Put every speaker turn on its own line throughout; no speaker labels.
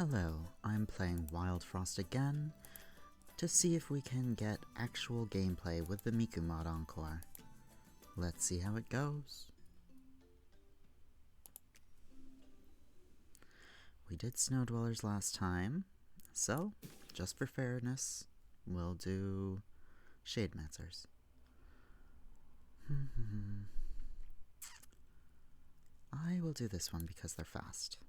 Hello, I'm playing Wildfrost again to see if we can get actual gameplay with the Miku mod Encore. Let's see how it goes. We did Snow Dwellers last time, so just for fairness, we'll do Shademancers. I will do this one because they're fast.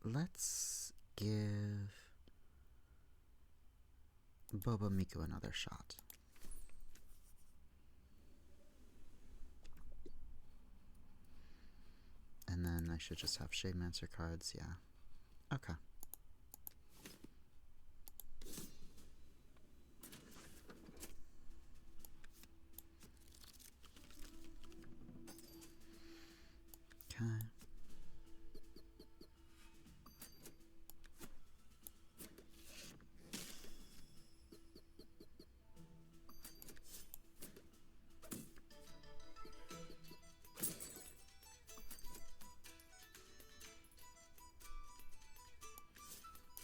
Let's give Boba Miku another shot. And then I should just have Shademancer cards, yeah. Okay. Okay.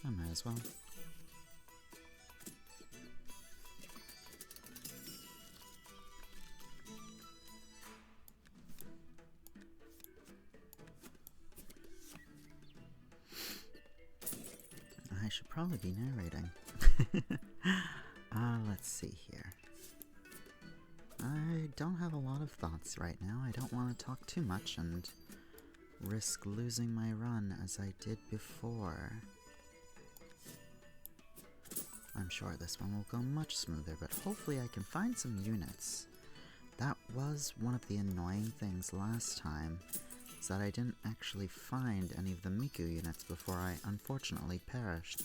I might as well. I should probably be narrating. Let's see here. I don't have a lot of thoughts right now. I don't want to talk too much and risk losing my run as I did before. I'm sure this one will go much smoother, but hopefully I can find some units. That was one of the annoying things last time, is that I didn't actually find any of the Miku units before I unfortunately perished.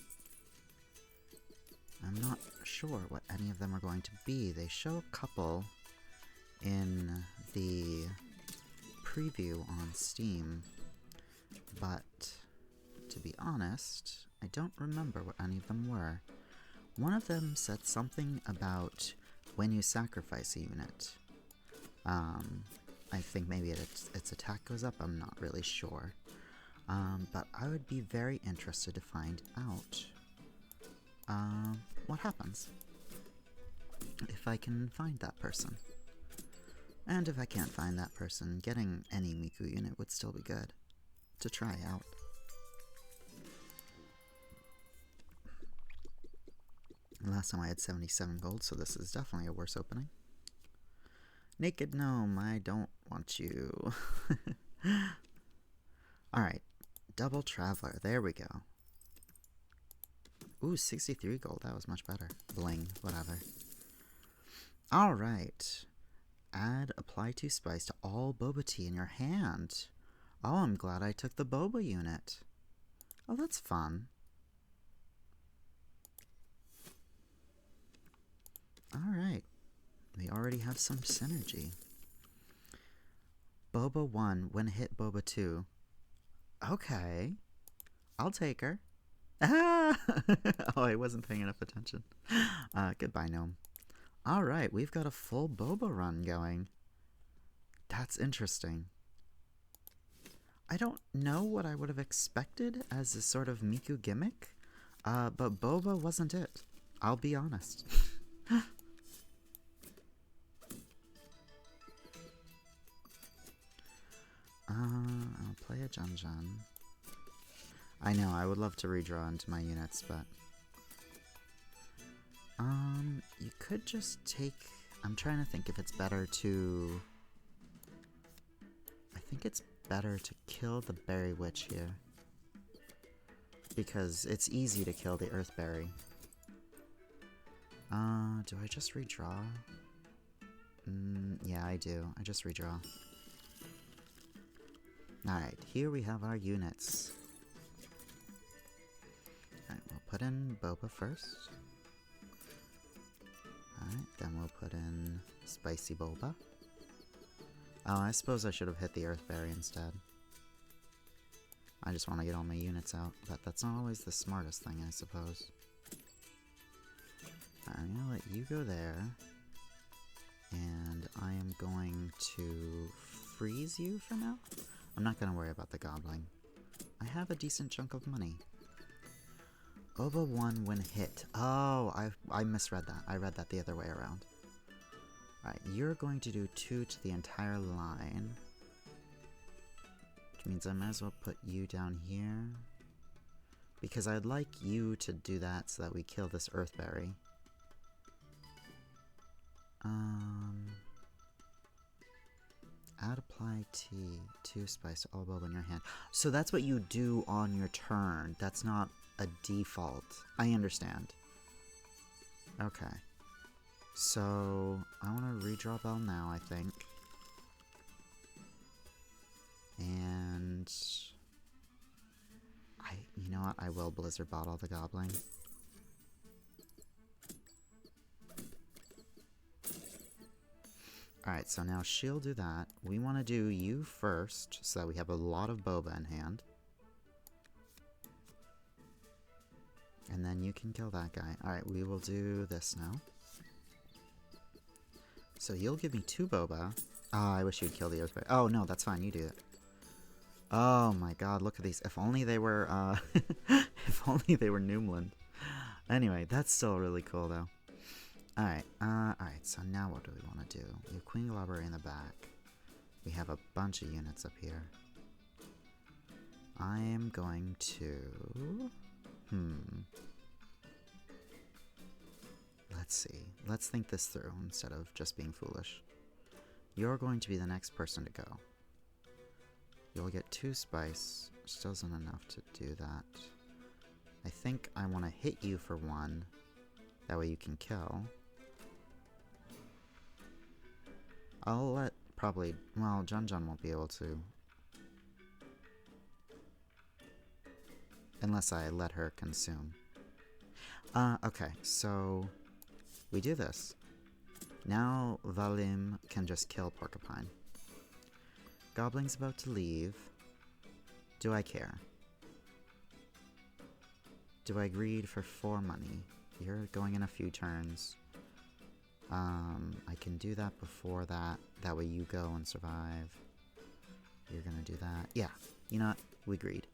I'm not sure what any of them are going to be. They show a couple in the preview on Steam, but to be honest, I don't remember what any of them were. One of them said something about when you sacrifice a unit. I think maybe its attack goes up, I'm not really sure. But I would be very interested to find out what happens if I can find that person. And if I can't find that person, getting any Miku unit would still be good to try out. Last time I had 77 gold, so this is definitely a worse opening. Naked Gnome, I don't want you. Alright, Double Traveler, there we go. Ooh, 63 gold, that was much better. Bling, whatever. Alright. Add apply to spice to all boba tea in your hand. Oh, I'm glad I took the boba unit. Oh, that's fun. Alright. We already have some synergy. Boba 1 when hit Boba 2. Okay. I'll take her. Ah! Oh, I wasn't paying enough attention. Goodbye, Gnome. Alright, we've got a full Boba run going. That's interesting. I don't know what I would have expected as a sort of Miku gimmick, but Boba wasn't it. I'll be honest. I'll play a Junjun. I know, I would love to redraw into my units, but you could just take, I'm trying to think if it's better to, I think it's better to kill the Berry Witch here, because it's easy to kill the Earth Berry. Do I just redraw? Yeah, I do. I just redraw. Alright, here we have our units. Alright, we'll put in Boba first. Alright, then we'll put in Spicy Boba. Oh, I suppose I should have hit the Earthberry instead. I just want to get all my units out, but that's not always the smartest thing, I suppose. I'm gonna let you go there. And I am going to freeze you for now. I'm not gonna worry about the goblin. I have a decent chunk of money. Boba 1 when hit. Oh, I misread that. I read that the other way around. Alright, you're going to do 2 to the entire line. Which means I might as well put you down here. Because I'd like you to do that so that we kill this earthberry. Add apply tea, 2 spice to all boba in your hand. So that's what you do on your turn. That's not a default. I understand. Okay. So I want to redraw Bell now, I think. And you know what? I will Blizzard Bottle the goblin. Alright, so now she'll do that. We want to do you first, so that we have a lot of boba in hand. And then you can kill that guy. Alright, we will do this now. So you'll give me 2 boba. Oh, I wish you'd kill the earthberry. Oh, no, that's fine. You do it. Oh my god, look at these. If only they were, if only they were Noomland. Anyway, that's still really cool, though. Alright, so now what do we want to do? We have Queen Library in the back. We have a bunch of units up here. I am going to... Let's see. Let's think this through instead of just being foolish. You're going to be the next person to go. You'll get 2 spice, which isn't enough to do that. I think I want to hit you for 1. That way you can kill. I'll let probably... Well, Jun won't be able to. Unless I let her consume. Okay, so... We do this. Now Valim can just kill Porcupine. Goblin's about to leave. Do I care? Do I greed for 4 money? You're going in a few turns. I can do that before that. That way you go and survive. You're gonna do that. Yeah, you know what? We greed.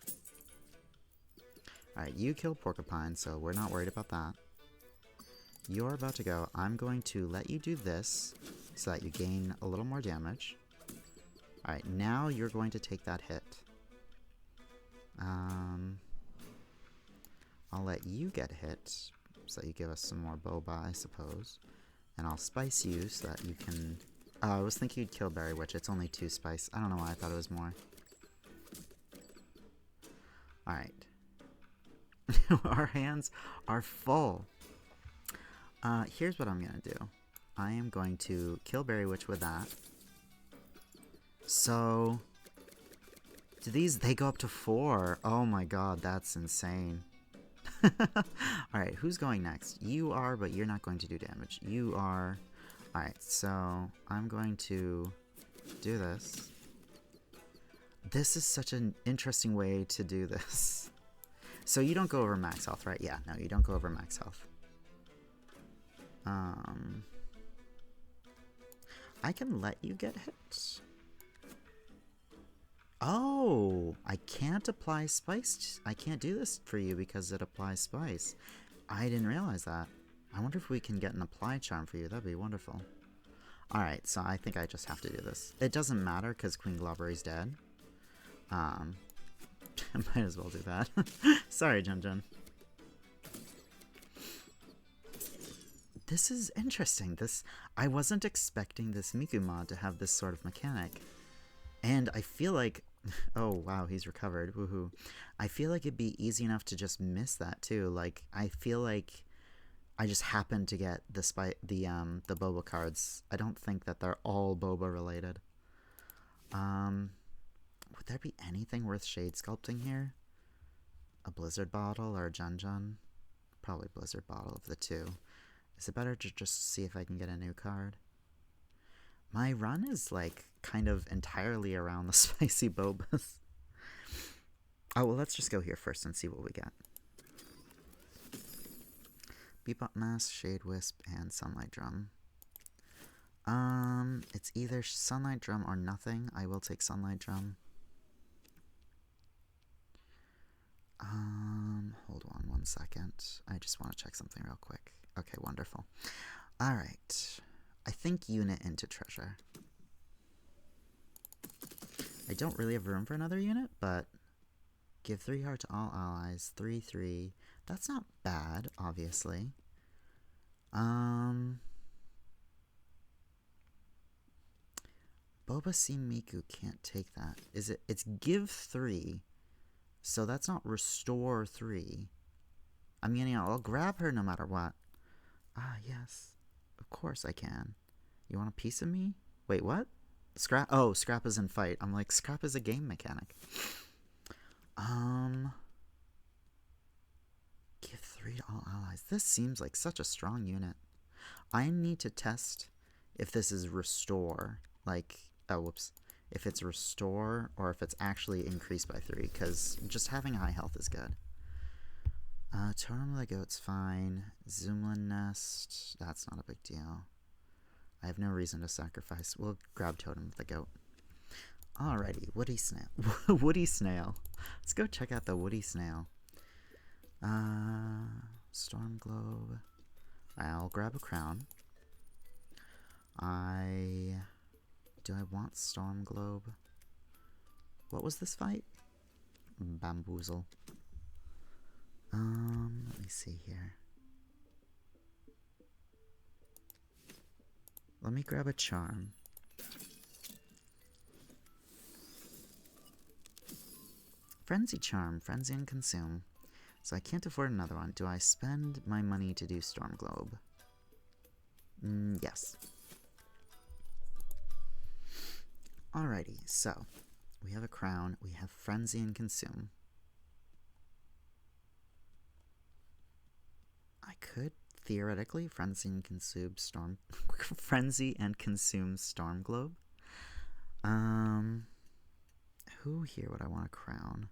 Alright, you killed Porcupine, so we're not worried about that. You're about to go. I'm going to let you do this so that you gain a little more damage. Alright, now you're going to take that hit. I'll let you get hit so that you give us some more boba, I suppose. And I'll spice you so that you can... Oh, I was thinking you'd kill Berry Witch. It's only 2 spice. I don't know why I thought it was more. Alright. Our hands are full. Here's what I'm gonna do. I am going to kill Berry Witch with that. So... Do these... They go up to 4. Oh my god, that's insane. Alright, who's going next? You are, but you're not going to do damage. You are... Alright, so I'm going to do this. This is such an interesting way to do this. So you don't go over max health, right? Yeah, no, you don't go over max health. I can let you get hit. Oh, I can't apply spice. I can't do this for you because it applies spice. I didn't realize that. I wonder if we can get an apply charm for you. That'd be wonderful. Alright, so I think I just have to do this. It doesn't matter because Queen Glovery's dead. Might as well do that. Sorry, Jun. This is interesting. I wasn't expecting this Miku mod to have this sort of mechanic. And I feel like... Oh, wow, he's recovered. Woohoo. I feel like it'd be easy enough to just miss that, too. Like, I feel like I just happened to get the Boba cards. I don't think that they're all Boba related. Would there be anything worth shade sculpting here? A Blizzard Bottle or a Jun? Probably Blizzard Bottle of the 2. Is it better to just see if I can get a new card? My run is, like, kind of entirely around the spicy bobas. Oh, well, let's just go here first and see what we get. Bebop Mask, Shade Wisp, and Sunlight Drum. It's either Sunlight Drum or nothing. I will take Sunlight Drum. Hold on 1 second. I just want to check something real quick. Okay, wonderful. All right. I think unit into treasure. I don't really have room for another unit, but give 3 heart to all allies. 3/3. That's not bad, obviously. Boba Miku can't take that. It's give 3. So that's not restore 3. I mean, I'll grab her no matter what. Ah, yes. Of course I can. You want a piece of me? Wait, what? Scrap? Oh, Scrap is in fight. I'm like, Scrap is a game mechanic. Give 3 to all allies. This seems like such a strong unit. I need to test if this is restore. Like, oh, whoops. If it's restore or if it's actually increased by 3. Because just having high health is good. Totem of the Goat's fine. Zoomlin Nest. That's not a big deal. I have no reason to sacrifice. We'll grab Totem of the Goat. Alrighty, Woody Snail. Woody Snail. Let's go check out the Woody Snail. Storm Globe. I'll grab a crown. Do I want Storm Globe? What was this fight? Bamboozle. Let me see here. Let me grab a charm. Frenzy Charm, Frenzy and Consume. So I can't afford another one. Do I spend my money to do Storm Globe? Yes. Alrighty, so we have a crown, we have Frenzy and Consume. I could theoretically Frenzy and Consume Storm Frenzy and Consume Storm Globe. Who here would I want to crown?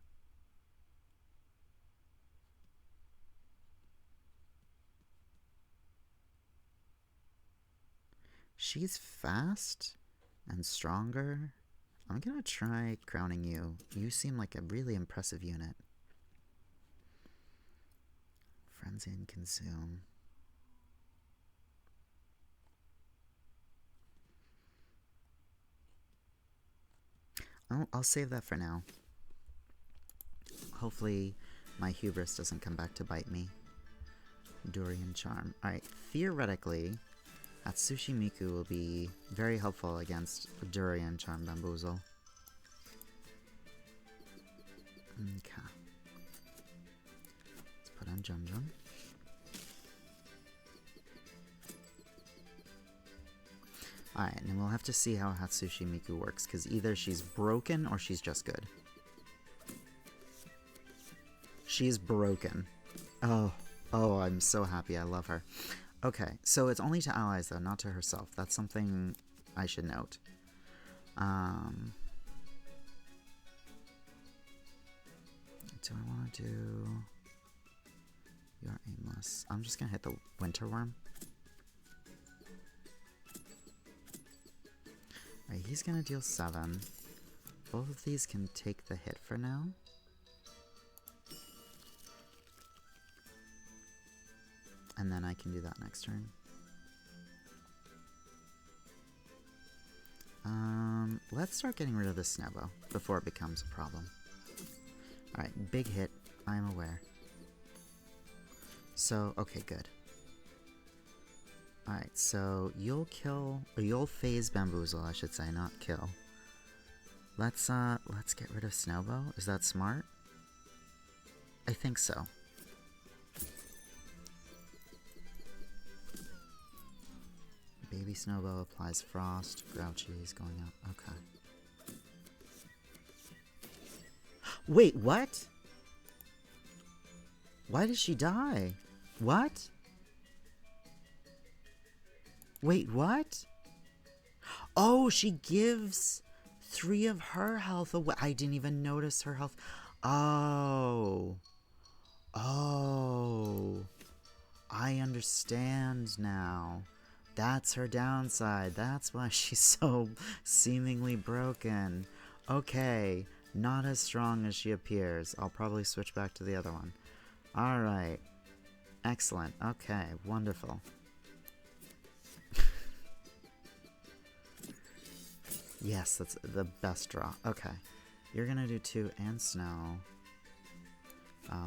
She's fast and stronger. I'm gonna try crowning you. You seem like a really impressive unit. Frenzy and Consume. I'll save that for now. Hopefully my hubris doesn't come back to bite me. Durian Charm. Alright, theoretically, Atsushi Miku will be very helpful against Durian Charm Bamboozle. Okay. Let's put on Junjun. Alright, and we'll have to see how Hatsushi Miku works, because either she's broken or she's just good. She's broken. Oh, I'm so happy. I love her. Okay, so it's only to allies, though, not to herself. That's something I should note. Do I want to do... You're aimless. I'm just going to hit the Winter Worm. Alright, he's going to deal 7. Both of these can take the hit for now. And then I can do that next turn. Let's start getting rid of the Snowbow before it becomes a problem. Alright, big hit. I am aware. So, okay, good. Alright, so you'll kill, or you'll phase Bamboozle, I should say, not kill. Let's get rid of Snowbow. Is that smart? I think so. Baby Snowbow applies Frost. Grouchy is going up. Okay. Wait, what? Why did she die? What? Wait, what? Oh, she gives 3 of her health away. I didn't even notice her health. Oh. Oh. I understand now. That's her downside. That's why she's so seemingly broken. Okay, not as strong as she appears. I'll probably switch back to the other one. Alright. Excellent. Okay, wonderful. Yes, that's the best draw. Okay. You're gonna do 2 and snow.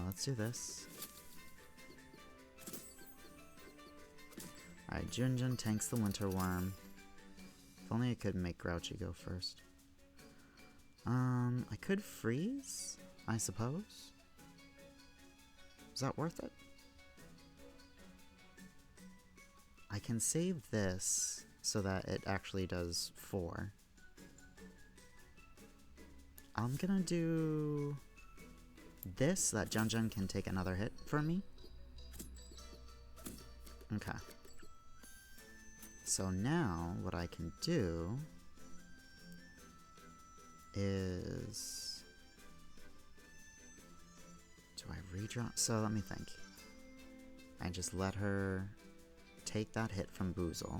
Let's do this. Alright, Junjun tanks the winter worm. If only I could make Grouchy go first. I could freeze, I suppose. Is that worth it? I can save this so that it actually does 4. I'm gonna do this so that Junjun can take another hit from me. Okay. So now what I can do is... do I redraw? So let me think. I just let her take that hit from Boozle.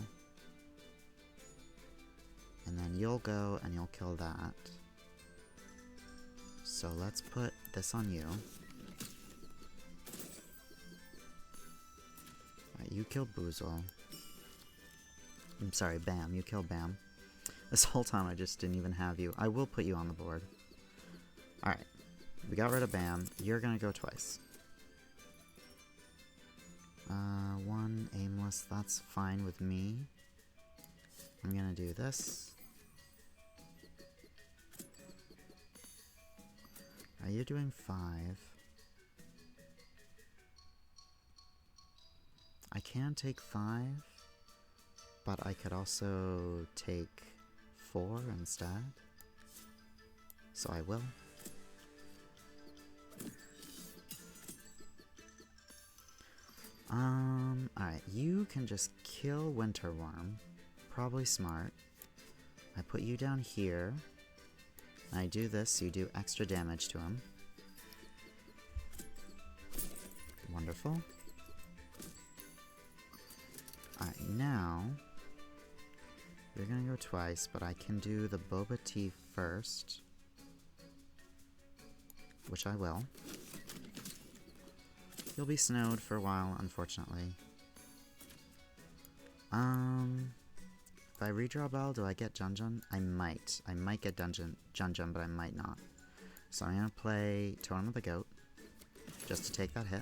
And then you'll go and you'll kill that. So let's put this on you. Alright, you kill Boozle. I'm sorry, Bam. You kill Bam. This whole time I just didn't even have you. I will put you on the board. Alright. We got rid of Bam. You're gonna go twice. 1 aimless. That's fine with me. I'm gonna do this. You're doing 5. I can take 5, but I could also take 4 instead. So I will. Alright, you can just kill Winterworm. Probably smart. I put you down here. I do this, so you do extra damage to him. Wonderful. Alright, now you're gonna go twice, but I can do the Boba Tea first. Which I will. You'll be snowed for a while, unfortunately. If I redraw Bell, do I get Junjun? I might. I might get Junjun, but I might not. So I'm gonna play Totem of the Goat, just to take that hit.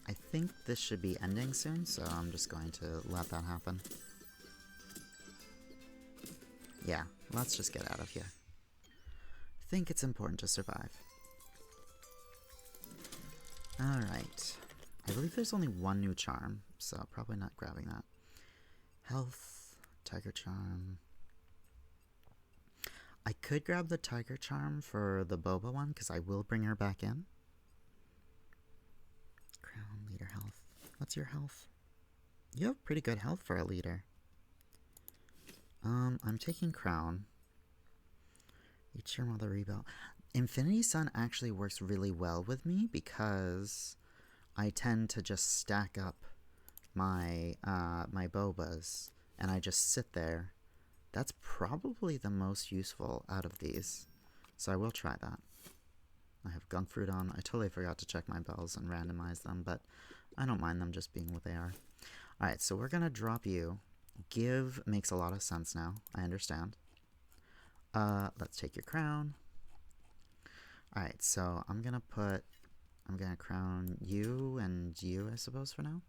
I think this should be ending soon, so I'm just going to let that happen. Yeah, let's just get out of here. I think it's important to survive. Alright. I believe there's only 1 new charm, so probably not grabbing that. Health, Tiger Charm. I could grab the Tiger Charm for the Boba one, because I will bring her back in. Crown, leader health. What's your health? You have pretty good health for a leader. I'm taking Crown. Each your mother rebuild. Infinity Sun actually works really well with me because I tend to just stack up my my Bobas and I just sit there. That's probably the most useful out of these, so I will try that. I have Gunk Fruit on. I totally forgot to check my bells and randomize them, but I don't mind them just being what they are. Alright, so we're gonna drop you. Give makes a lot of sense now. I understand. Let's take your crown. Alright, so I'm gonna crown you and you, I suppose, for now.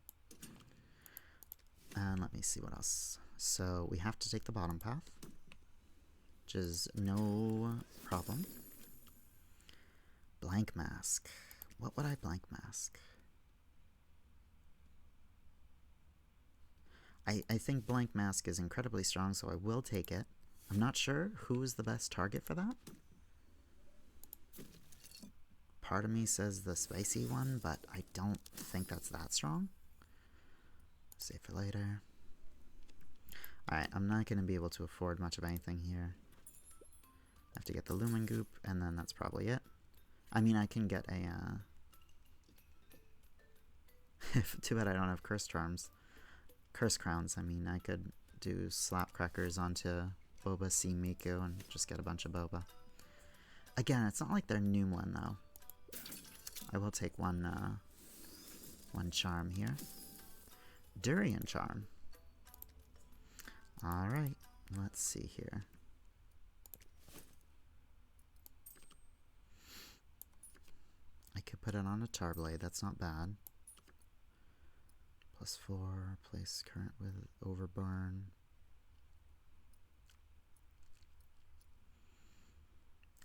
And let me see what else. So we have to take the bottom path, which is no problem. Blank Mask. What would I blank mask? I think Blank Mask is incredibly strong, so I will take it. I'm not sure who is the best target for that. Part of me says the spicy one, but I don't think that's that strong. Save for later. Alright, I'm not going to be able to afford much of anything here. I have to get the Lumen Goop, and then that's probably it. I mean, I can get a, too bad I don't have Curse Charms. Curse Crowns, I mean, I could do Slap Crackers onto Boba C Miku and just get a bunch of Boba. Again, it's not like they're Noomlin, though. I will take one charm here. Durian Charm. Alright, let's see here. I could put it on a Tarblade, that's not bad. +4, place current with Overburn.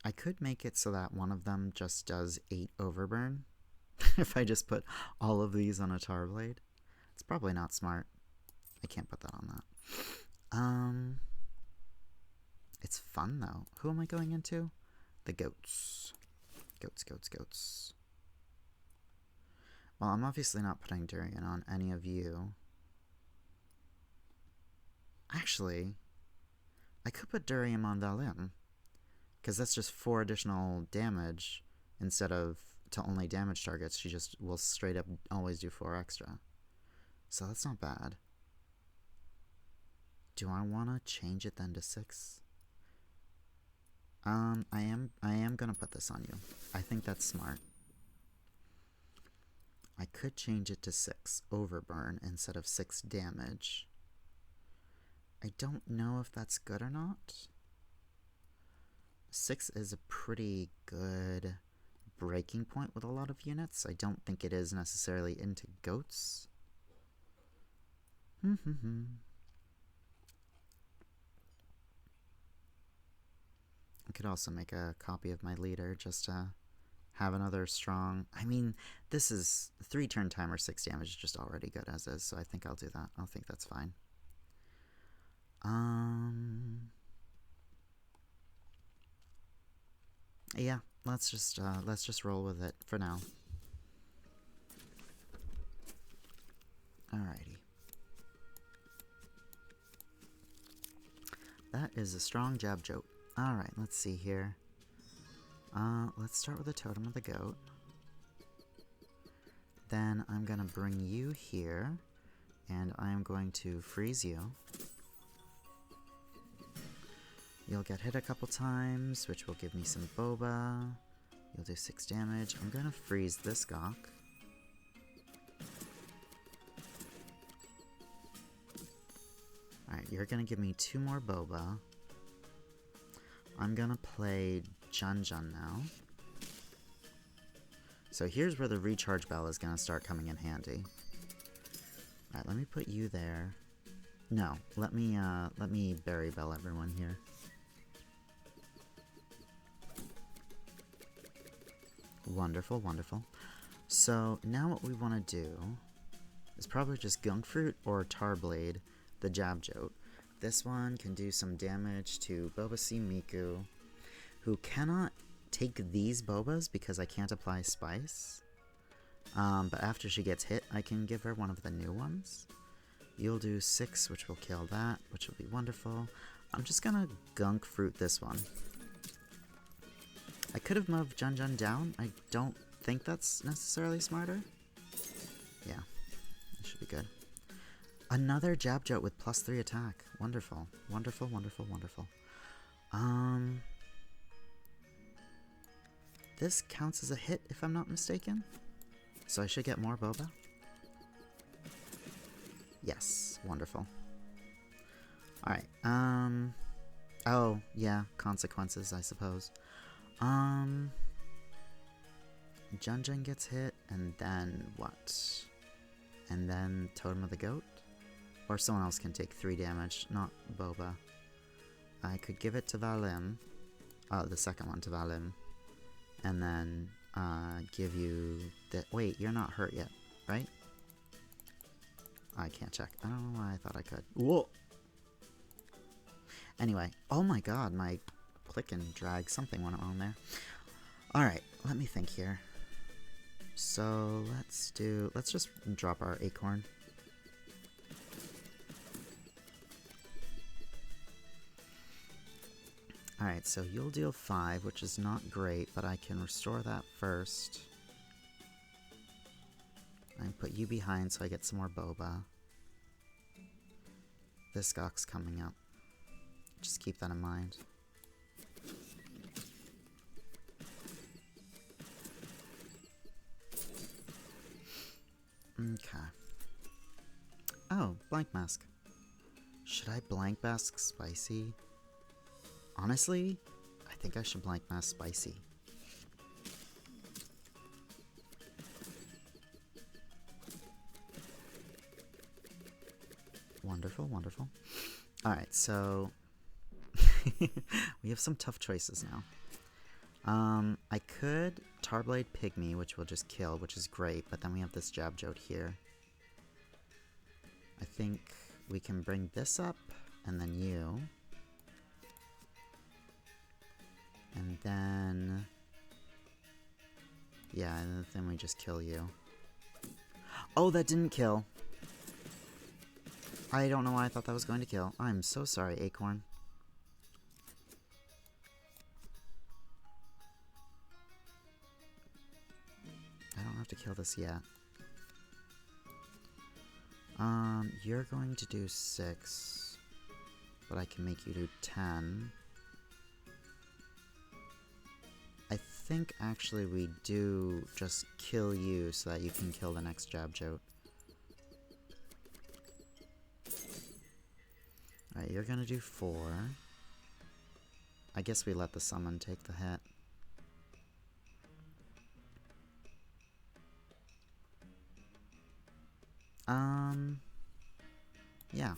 I could make it so that one of them just does 8 Overburn. If I just put all of these on a Tarblade. It's probably not smart. I can't put that on that. It's fun though. Who am I going into? The goats. Goats. Well, I'm obviously not putting Durian on any of you. Actually, I could put Durian on Valim, because that's just 4 additional damage instead of to only damage targets. She just will straight up always do 4 extra. So that's not bad. Do I want to change it then to 6? I am gonna put this on you. I think that's smart. I could change it to 6 Overburn instead of 6 damage. I don't know if that's good or not. 6 is a pretty good breaking point with a lot of units. I don't think it is necessarily into goats. I could also make a copy of my leader just to have another strong... I mean, this is 3 turn timer, 6 damage is just already good as is, so I think I'll do that. I think that's fine. Yeah, let's just roll with it for now. Alrighty. That is a strong jab joke. Alright, let's see here. Let's start with the Totem of the Goat. Then I'm gonna bring you here, and I'm going to freeze you. You'll get hit a couple times, which will give me some Boba. You'll do 6 damage. I'm gonna freeze this Gawk. Alright, you're gonna give me 2 more Boba. I'm gonna play Jun now. So here's where the recharge bell is gonna start coming in handy. Alright, let me put you there. No, let me berry bell everyone here. Wonderful, wonderful. So now what we want to do is probably just Gunk Fruit or Tarblade the Jabjote. This one can do some damage to Boba C Miku, who cannot take these Bobas because I can't apply Spice. But after she gets hit, I can give her one of the new ones. You'll do 6, which will kill that, which will be wonderful. I'm just gonna Gunk Fruit this one. I could have moved Jun down. I don't think that's necessarily smarter. Yeah, that should be good. Another Jabjote with +3 attack. Wonderful. Wonderful, wonderful, wonderful. This counts as a hit if I'm not mistaken. So I should get more Boba. Yes, wonderful. Alright, oh, yeah, consequences, I suppose. Jun gets hit, and then what? And then Totem of the Goat? Or someone else can take 3 damage, not Boba. I could give it to Valim. The second one to Valim. And then, give you the... Wait, you're not hurt yet, right? I can't check. I don't know why I thought I could. Whoa! Anyway, oh my god, my click and drag, something went wrong there. Alright, let me think here. So, let's just drop our Acorn. Alright, so you'll deal 5, which is not great, but I can restore that first. I put you behind so I get some more Boba. This Gok's coming up. Just keep that in mind. Okay. Oh, blank mask. Should I blank mask spicy? Honestly, I think I should blank mask spicy. Wonderful, wonderful. Alright, so we have some tough choices now. I could Tarblade Pygmy, which will just kill, which is great, but then we have this Jabjote here. I think we can bring this up, and then you. And then... yeah, and then we just kill you. Oh, that didn't kill! I don't know why I thought that was going to kill. I'm so sorry, Acorn. I don't have to kill this yet. You're going to do 6, but I can make you do 10. I think actually we do just kill you so that you can kill the next Jabjote. Alright, you're gonna do 4. I guess we let the summon take the hit. Yeah.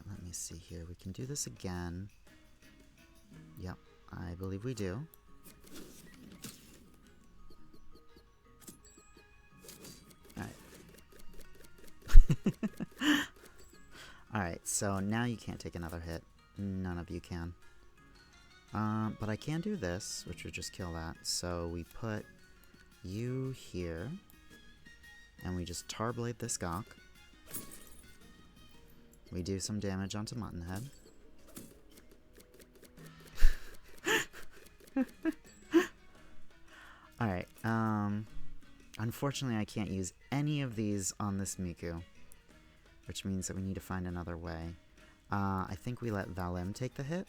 Let me see here. We can do this again. Yep, I believe we do. Alright. Alright, so now you can't take another hit. None of you can. But I can do this, which would just kill that. So we put you here, and we just Tarblade this Gok. We do some damage onto Muttonhead. Alright, unfortunately I can't use any of these on this Miku, which means that we need to find another way. I think we let Valim take the hit,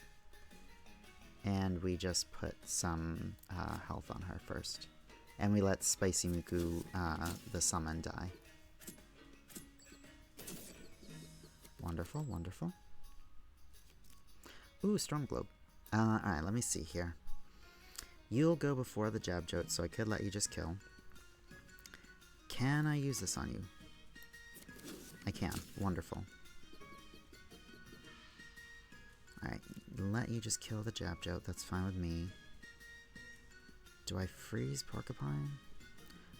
and we just put some health on her first. And we let Spicy Miku, the summon, die. Wonderful, wonderful. Ooh, Storm Globe. Alright, let me see here. You'll go before the Jabjote, so I could let you just kill. Can I use this on you? I can. Wonderful. Alright, let you just kill the Jabjote. That's fine with me. Do I freeze Porcupine?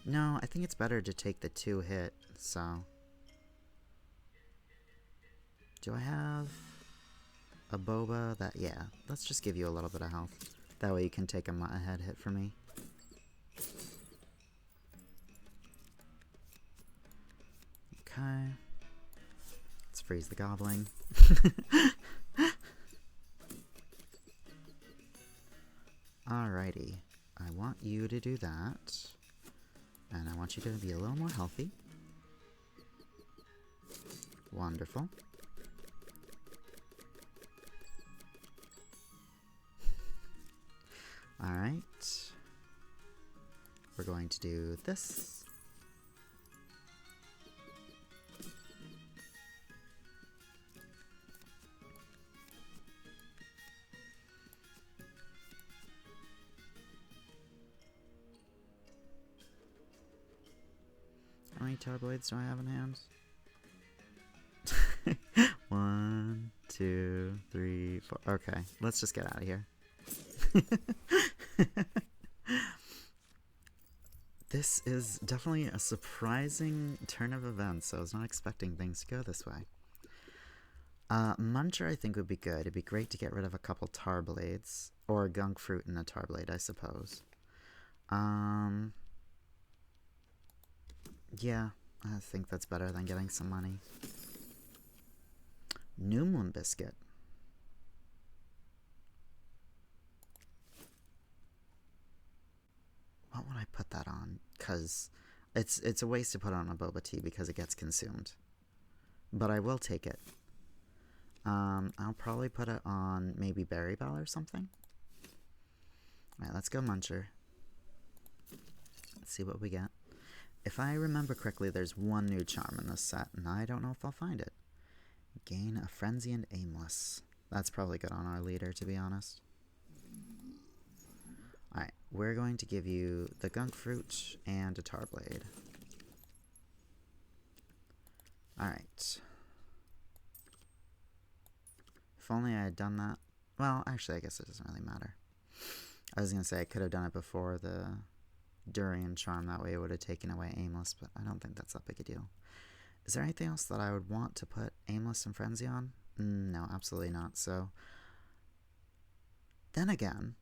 No, I think it's better to take the 2 hit, so... Do I have a Boba that... yeah, let's just give you a little bit of health. That way you can take a Muttonhead hit for me. Okay. Let's freeze the Goblin. Alrighty. I want you to do that. And I want you to be a little more healthy. Wonderful. Alright. We're going to do this. How many Tarblades do I have in hand? 1, 2, 3, 4. Okay, let's just get out of here. This is definitely a surprising turn of events. I was not expecting things to go this way. Muncher I think would be good. It'd be great to get rid of a couple Tarblades. Or a Gunk Fruit and a Tarblade, I suppose. Yeah, I think that's better than getting some money. New Moon Biscuit. What would I put that on? Because it's a waste to put on a boba tea because it gets consumed. But I will take it. I'll probably put it on maybe Berry Bell or something. Alright, let's go Muncher. Let's see what we get. If I remember correctly, there's one new charm in this set, and I don't know if I'll find it. Gain a Frenzy and Aimless. That's probably good on our leader, to be honest. Alright, we're going to give you the Gunk Fruit and a Tar Blade. Alright. If only I had done that. Well, actually, I guess it doesn't really matter. I was going to say I could have done it before the Durian charm. That way it would have taken away Aimless, but I don't think that's that big a deal. Is there anything else that I would want to put Aimless and Frenzy on? No, absolutely not. So, then again,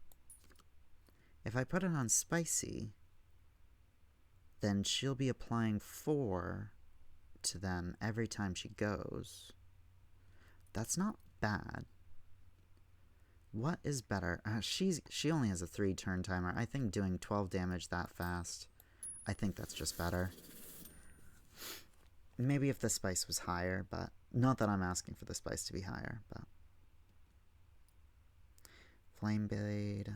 if I put it on Spicy, then she'll be applying 4 to them every time she goes. That's not bad. What is better? She only has a 3-turn timer. I think doing 12 damage that fast, I think that's just better. Maybe if the spice was higher, but not that I'm asking for the spice to be higher, but Flame Blade.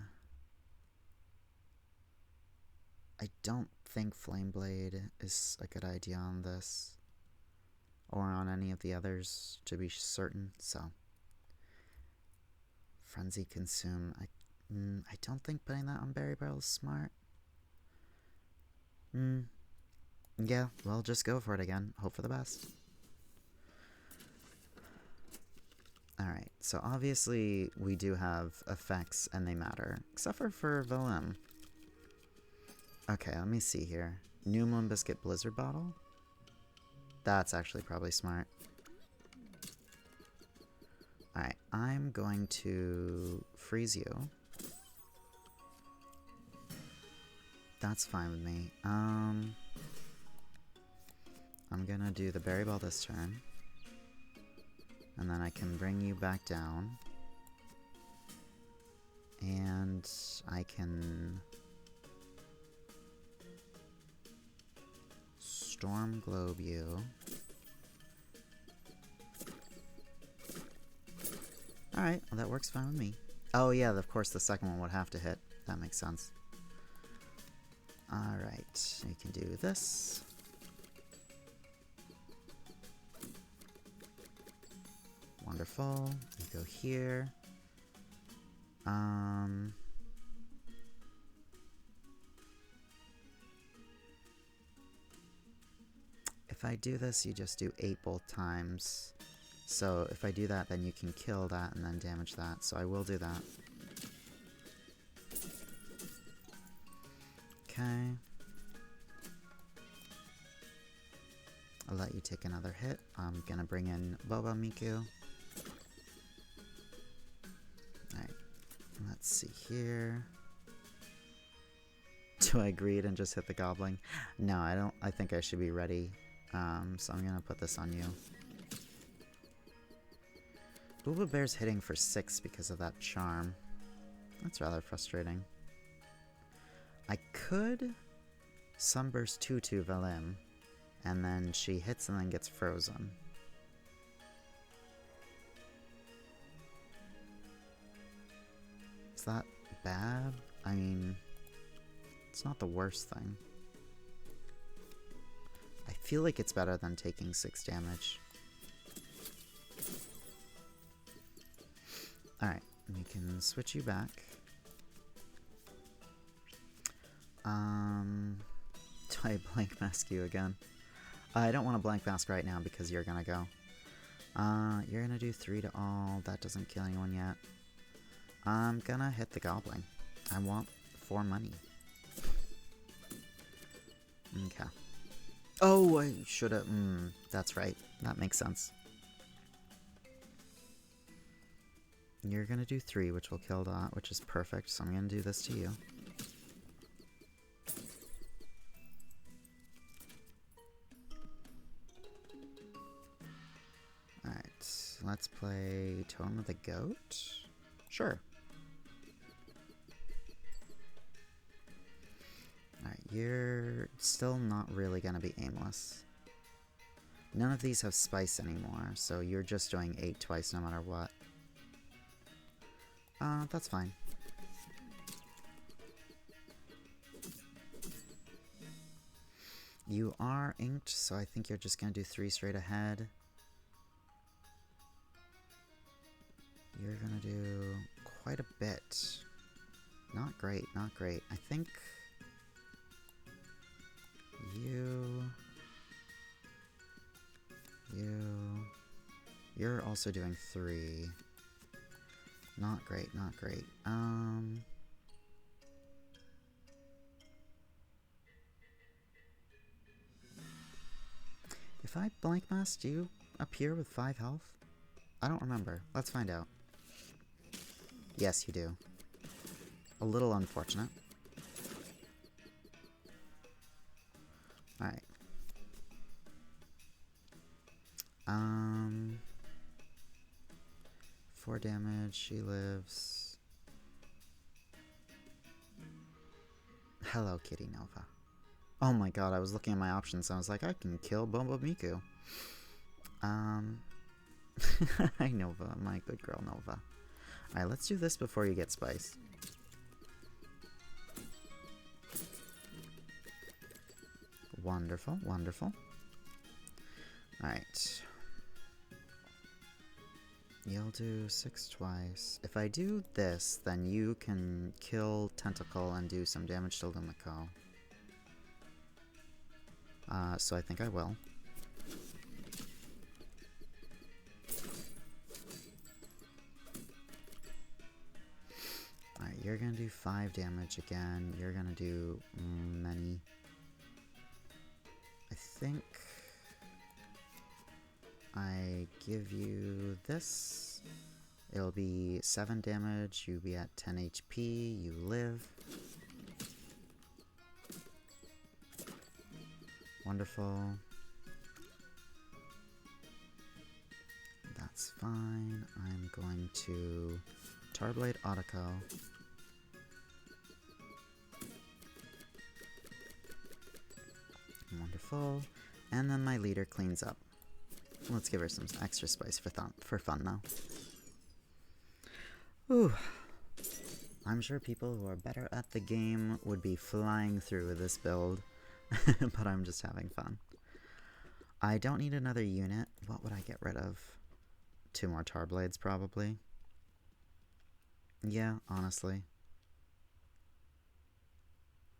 I don't think Flame Blade is a good idea on this or on any of the others, to be certain. So Frenzy Consume. I don't think putting that on Berry Barrel is smart. Yeah, well, just go for it again. Hope for the best. Alright, so obviously we do have effects and they matter, except for Velem. Okay, let me see here. New Moon Biscuit Blizzard Bottle? That's actually probably smart. Alright, I'm going to freeze you. That's fine with me. I'm gonna do the Berry Ball this turn. And then I can bring you back down. And I can Storm Globe you. Alright, well that works fine with me. Oh yeah, of course the second one would have to hit. That makes sense. Alright, we can do this. Wonderful. You go here. If I do this, you just do 8 both times. So if I do that, then you can kill that and then damage that. So I will do that. Okay. I'll let you take another hit. I'm gonna bring in Boba Miku. Alright. Let's see here. Do I greed and just hit the goblin? No, I don't. I think I should be ready. So I'm gonna put this on you. Boba Bear's hitting for 6 because of that charm. That's rather frustrating. I could Sunburst 2 to Velem, and then she hits and then gets frozen. Is that bad? I mean, it's not the worst thing. I feel like it's better than taking 6 damage. Alright, we can switch you back. Do I blank mask you again? I don't want to blank mask right now because you're gonna go. You're gonna do 3 to all. That doesn't kill anyone yet. I'm gonna hit the goblin. I want 4 money. Okay. Oh, I should've. That's right. That makes sense. You're gonna do 3, which will kill that, which is perfect. So I'm gonna do this to you. let's play Totem of the Goat. Sure. Alright, you're still not really gonna be aimless. None of these have spice anymore, so you're just doing 8 twice no matter what. That's fine. You are inked, so I think you're just gonna do 3 straight ahead. You're gonna do quite a bit. Not great, not great. I think you're also doing 3. Not great, not great. If I blank mass, do you appear with 5 health? I don't remember. Let's find out. Yes, you do. A little unfortunate. Alright. 4 damage, she lives. Hello, Kitty Nova. Oh my god, I was looking at my options and I was like, I can kill Boba Miku. Hi Nova, my good girl Nova. Alright, let's do this before you get spice. Wonderful, wonderful. Alright. You'll do 6 twice. If I do this, then you can kill Tentacle and do some damage to Lumiko. So I think I will. Alright, you're gonna do 5 damage again. You're gonna do many. I think I give you this. It'll be 7 damage. You'll be at 10 HP. You live. Wonderful. That's fine. I'm going to Tarblade Otako. Wonderful. And then my leader cleans up. Let's give her some extra spice for fun now. Ooh. I'm sure people who are better at the game would be flying through with this build, but I'm just having fun. I don't need another unit. What would I get rid of? 2 more Tarblades, probably. Yeah, honestly.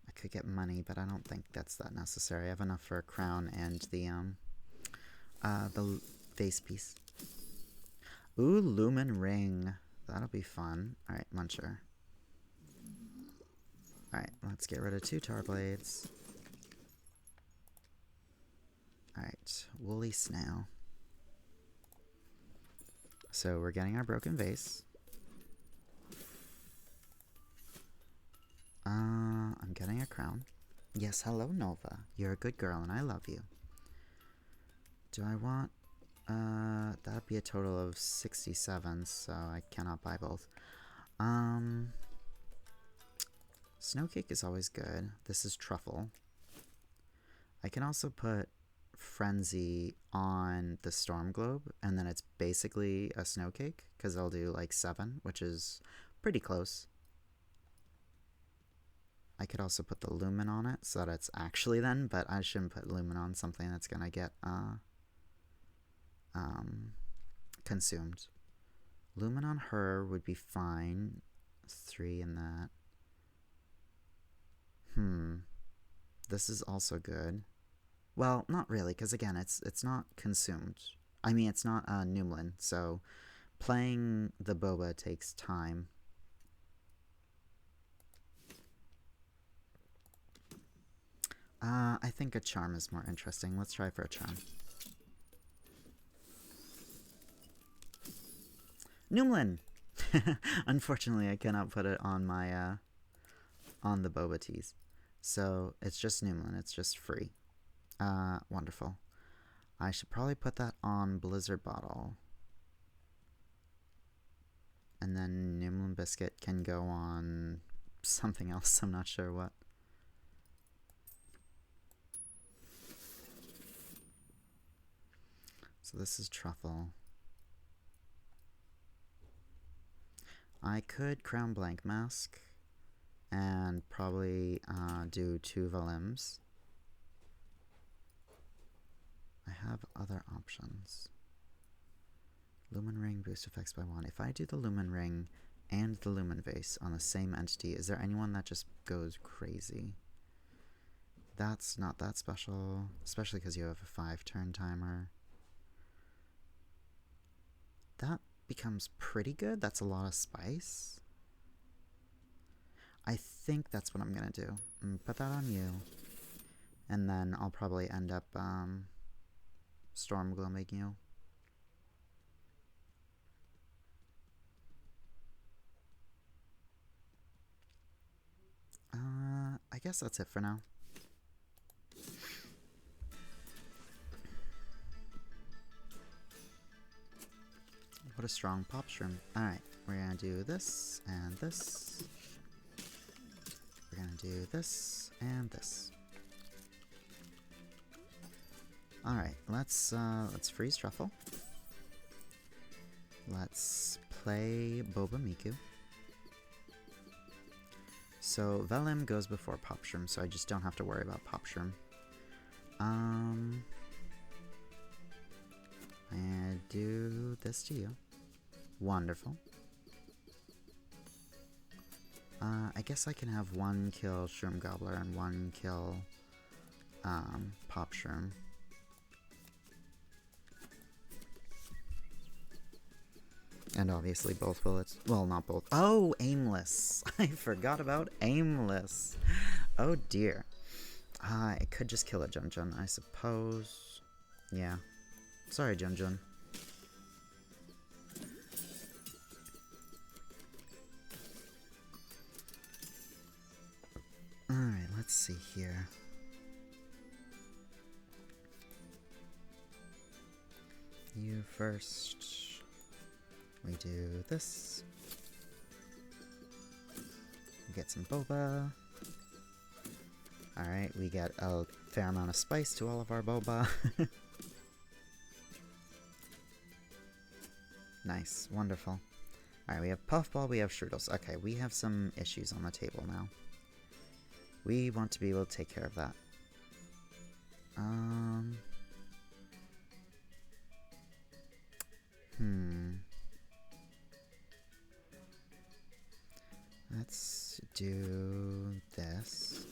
I could get money, but I don't think that's that necessary. I have enough for a crown and the vase piece. Ooh, Lumen Ring. That'll be fun. Alright, Muncher. Alright, let's get rid of 2 Tarblades. Alright, Woolly Snail. So we're getting our broken vase. I'm getting a crown. Yes, hello Nova. You're a good girl and I love you. Do I want... that'd be a total of 67, so I cannot buy both. Snowcake is always good. This is Truffle. I can also put Frenzy on the Storm Globe, and then it's basically a Snowcake, because I'll do like 7, which is pretty close. I could also put the Lumen on it, so that it's actually then, but I shouldn't put Lumen on something that's gonna get, consumed. Lumen on her would be fine. 3 in that. This is also good. Well, not really, because again, it's not consumed. I mean, it's not Numlin, so playing the Boba takes time. I think a charm is more interesting. Let's try for a charm. Numlin! Unfortunately, I cannot put it on my, on the Boba teas. So, it's just Numlin. It's just free. Wonderful. I should probably put that on Blizzard Bottle. And then Nimlin Biscuit can go on something else, I'm not sure what. So this is Truffle. I could Crown Blank Mask and probably do 2 Valims. I have other options. Lumen Ring boost effects by 1. If I do the Lumen Ring and the Lumen Vase on the same entity, is there anyone that just goes crazy? That's not that special, especially because you have a 5-turn timer. That becomes pretty good. That's a lot of spice. I think that's what I'm gonna do. Put that on you. And then I'll probably end up Storm Gloaming you. I guess that's it for now. What a strong pop shroom. Alright, we're gonna do this and this. We're gonna do this and this. Alright, let's freeze Truffle. Let's play Boba Miku. So Velim goes before Pop Shroom, so I just don't have to worry about Pop Shroom. I do this to you. Wonderful. I guess I can have 1 kill Shroom Gobbler and 1 kill Pop Shroom. And obviously both bullets. Well, not both. Oh, Aimless. I forgot about Aimless. Oh dear. I could just kill a Jun, I suppose. Yeah. Sorry, Jun. Alright, let's see here. You first. We do this. We get some Boba. Alright, we get a fair amount of spice to all of our Boba. Nice, wonderful. Alright, we have Puffball, we have Strudels. Okay, we have some issues on the table now. We want to be able to take care of that. Let's do this.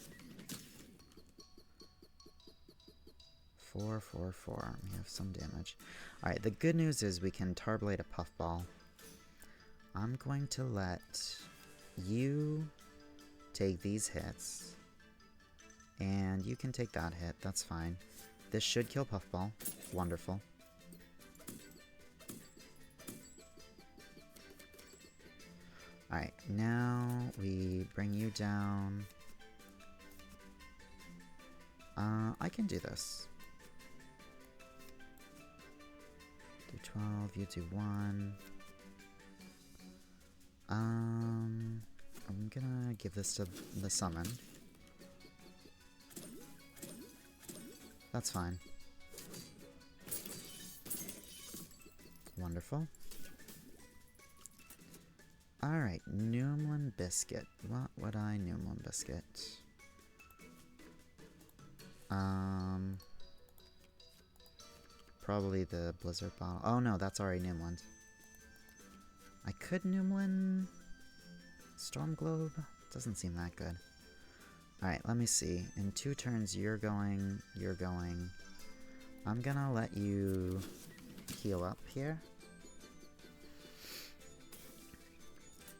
4, 4, 4. We have some damage. Alright, the good news is we can Tarblade a Puffball. I'm going to let you take these hits. And you can take that hit, that's fine. This should kill Puffball. Wonderful. Alright, now we bring you down. I can do this. Do 12, you do 1. I'm gonna give this to the summon. That's fine. Wonderful. Alright, Numlin Biscuit. What would I Numlin Biscuit? Probably the Blizzard Bottle. Oh no, that's already Numlin. I could Numlin Storm Globe? Doesn't seem that good. Alright, let me see. In 2 turns, you're going. I'm gonna let you heal up here.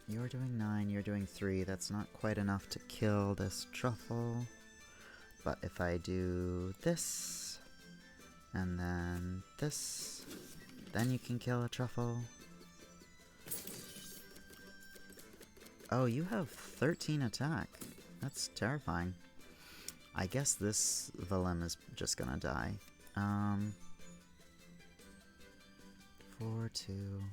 You're doing 9, you're doing 3. That's not quite enough to kill this Truffle. But if I do this, and then this, then you can kill a Truffle. Oh, you have 13 attack. That's terrifying. I guess this Velim is just gonna die. 4, 2...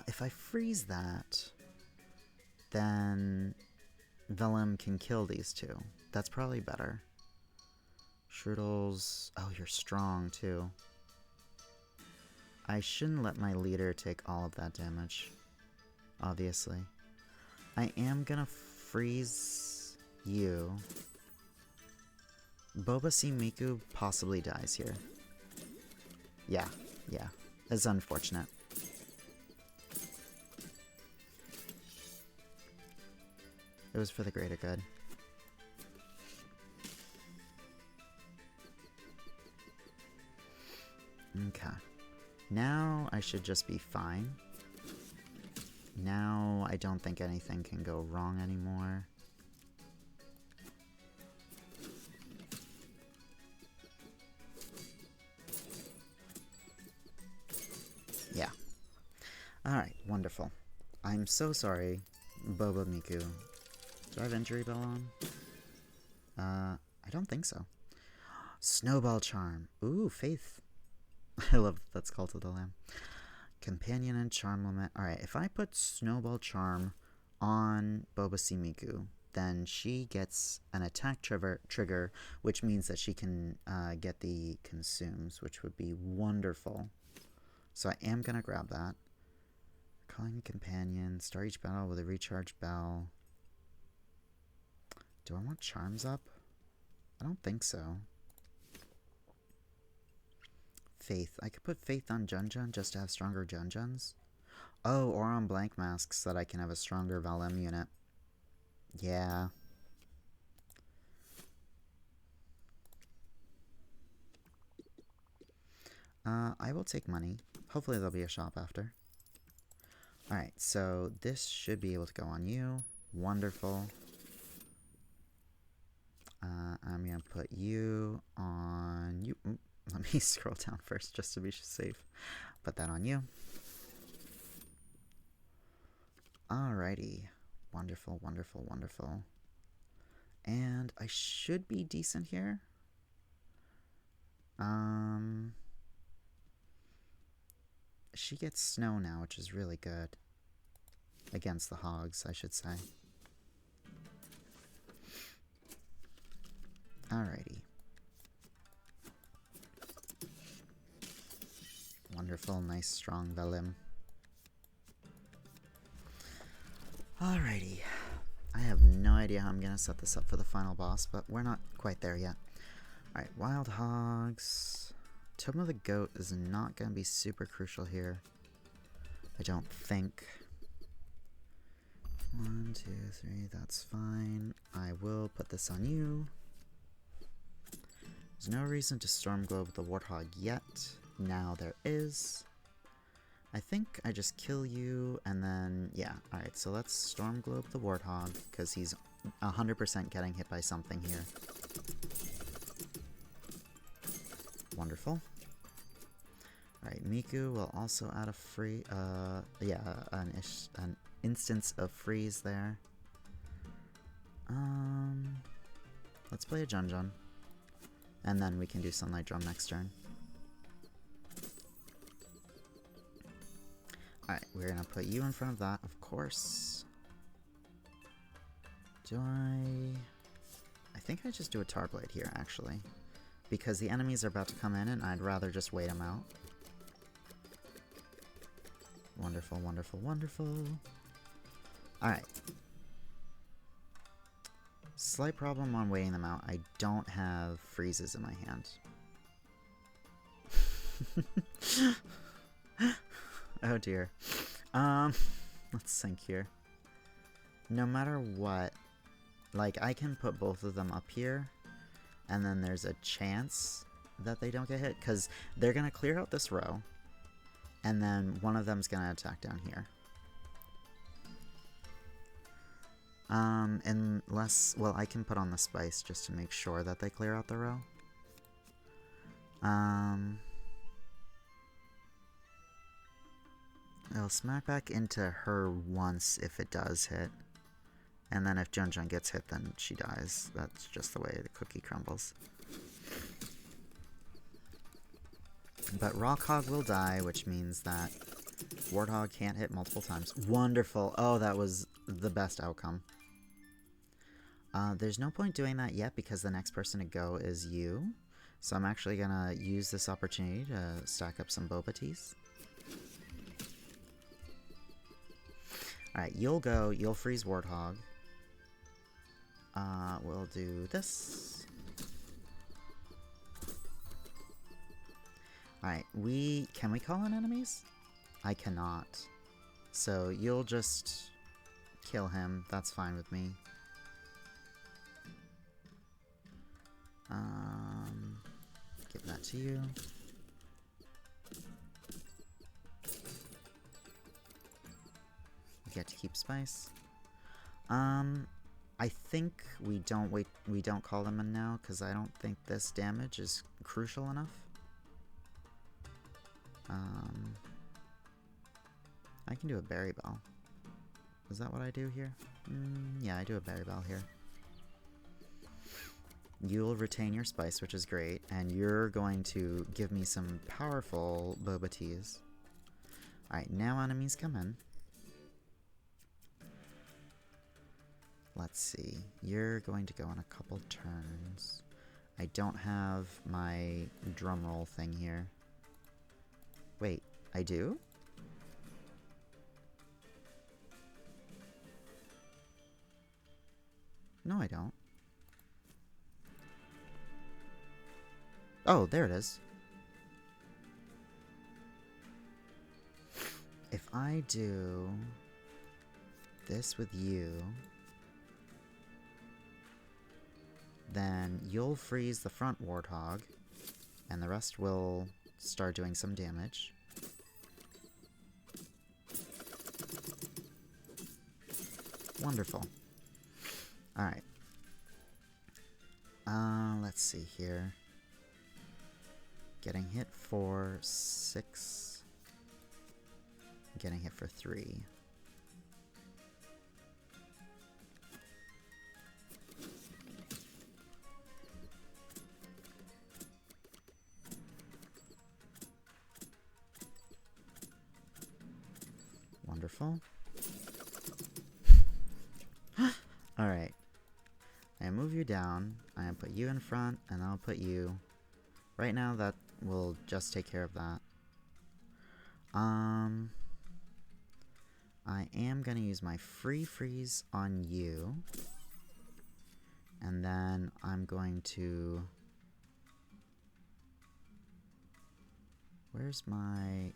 If I freeze that, then Vellum can kill these two. That's probably better. Shroodles... Oh, you're strong, too. I shouldn't let my leader take all of that damage. Obviously. I am gonna freeze you. Boba Miku possibly dies here. Yeah. It's unfortunate. It was for the greater good. Okay. Now I should just be fine. Now I don't think anything can go wrong anymore. Yeah. Alright, wonderful. I'm so sorry, Boba Miku. Do I have injury bell on? I don't think so. Snowball Charm. Ooh, Faith. I love that's Cult of the Lamb. Companion and Charm Limit. Alright, if I put Snowball Charm on Boba Miku, then she gets an attack trigger, which means that she can get the Consumes, which would be wonderful. So I am going to grab that. Calling a Companion. Start each battle with a recharge bell. Do I want Charms up? I don't think so. Faith. I could put Faith on Junjun just to have stronger Junjuns. Oh, or on Blank Masks so that I can have a stronger Vellum unit. Yeah. I will take money. Hopefully there'll be a shop after. Alright, so this should be able to go on you. Wonderful. I'm going to put you on you. Let me scroll down first just to be safe. Put that on you. Alrighty. Wonderful, wonderful, wonderful. And I should be decent here. She gets snow now, which is really good. Against the hogs, I should say. Alrighty. Wonderful, nice, strong Vellum. Alrighty. I have no idea how I'm going to set this up for the final boss, but we're not quite there yet. Alright, Wild Hogs. Tome of the Goat is not going to be super crucial here. I don't think. 1, 2, 3, that's fine. I will put this on you. There's no reason to Storm Globe the Warthog yet. Now there is. I think I just kill you and then, yeah. Alright, so let's Storm Globe the Warthog because he's 100% getting hit by something here. Wonderful. Alright, Miku will also add a free, an instance of freeze there. Let's play a Junjun. And then we can do Sunlight Drum next turn. Alright, we're gonna put you in front of that, of course. I think I just do a Tarblade here, actually. Because the enemies are about to come in and I'd rather just wait them out. Wonderful, wonderful, wonderful. Alright. Slight problem on waiting them out. I don't have freezes in my hand. Oh dear. Let's think here. No matter what, like, I can put both of them up here, and then there's a chance that they don't get hit, because they're going to clear out this row, and then one of them's going to attack down here. Unless, well, I can put on the spice just to make sure that they clear out the row. It'll smack back into her once if it does hit. And then if Junjun gets hit, then she dies. That's just the way the cookie crumbles. But Rockhog will die, which means that Warthog can't hit multiple times. Wonderful. Oh, that was the best outcome. There's no point doing that yet because the next person to go is you. So I'm actually going to use this opportunity to stack up some Boba teas. Alright, you'll go. You'll freeze Warthog. We'll do this. Alright, can we call in enemies? I cannot. So you'll just kill him. That's fine with me. Give that to you. You get to keep spice. I think we don't call them in now because I don't think this damage is crucial enough. I can do a berry bell. Is that what I do here? Yeah, I do a berry bell here. You'll retain your spice, which is great, and you're going to give me some powerful boba teas. Alright, now enemies come in. Let's see. You're going to go on a couple turns. I don't have my drumroll thing here. Wait, I do? No, I don't. Oh, there it is. If I do this with you, then you'll freeze the front Warthog, and the rest will start doing some damage. Wonderful. Alright. Let's see here. Getting hit for 6. Getting hit for 3. Wonderful. Alright. I move you down. I put you in front, and I'll put you... Right now, that will just take care of that. I am going to use my free freeze on you. And then I'm going to... Where's my...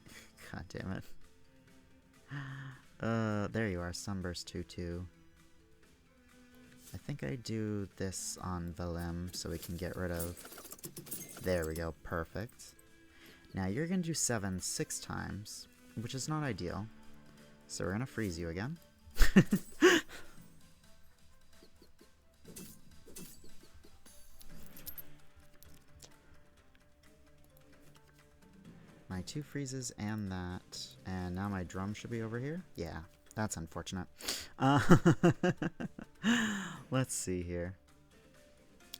God damn it. There you are, Sunburst 2-2. I think I do this on Velim so we can get rid of... There we go, perfect. Now you're going to do 7 6 times, which is not ideal. So we're going to freeze you again. My 2 freezes and that. And now my drum should be over here? Yeah, that's unfortunate. Let's see here.